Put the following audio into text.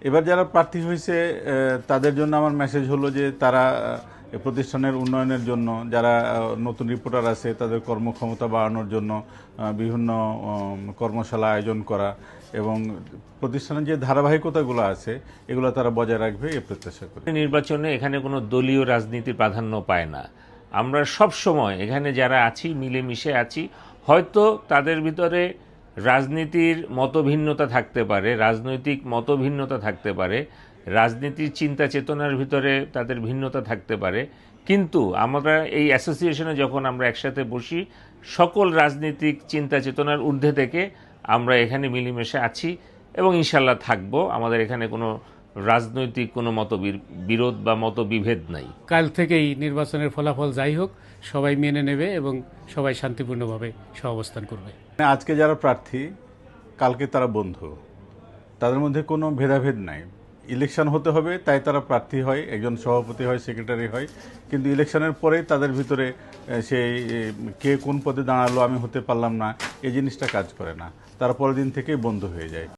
এবার যারা প্রার্থী হয়েছে তাদের জন্য আমার মেসেজ হলো যে তারা প্রতিষ্ঠানের উন্নয়নের জন্য, যারা নতুন রিপোর্টার আছে তাদের কর্মক্ষমতা বাড়ানোর জন্য বিভিন্ন কর্মশালা আয়োজন করা এবং প্রতিষ্ঠানের যে ধারাবাহিকতাগুলো আছে এগুলো তারা বজায় রাখবে এই প্রত্যাশা করি। নির্বাচনে এখানে কোনো দলীয় রাজনীতির প্রাধান্য পায় না। আমরা সব সময় এখানে যারা আছি মিলেমিশে আছি। হয়তো তাদের ভিতরে রাজনীতির মতভিন্নতা থাকতে পারে, রাজনৈতিক মতভিন্নতা থাকতে পারে, রাজনীতির চিন্তা চেতনার ভিতরে তাদের ভিন্নতা থাকতে পারে, কিন্তু আমরা এই অ্যাসোসিয়েশনে যখন আমরা একসাথে বসি সকল রাজনীতিক চিন্তা চেতনার ঊর্ধ্বে থেকে আমরা এখানে মিলেমিশে আছি এবং ইনশাল্লাহ থাকবো। আমাদের এখানে কোনো রাজনৈতিক কোনো মতবিরোধ বা মতবিভেদ নাই। কাল থেকেই নির্বাচনের ফলাফল যাই হোক সবাই মেনে নেবে এবং সবাই শান্তিপূর্ণভাবে সহাবস্থান করবে। আজকে যারা প্রার্থী কালকে তারা বন্ধু, তাদের মধ্যে কোনো ভেদাভেদ নাই। ইলেকশন হতে হবে তাই তারা প্রার্থী হয়, একজন সভাপতি হয়, সেক্রেটারি হয়, কিন্তু ইলেকশনের পরেই তাদের ভিতরে সেই কে কোন পদে দাঁড়ালো আমি হতে পারলাম না এই জিনিসটা কাজ করে না, তারা পরের দিন থেকেই বন্ধু হয়ে যায়।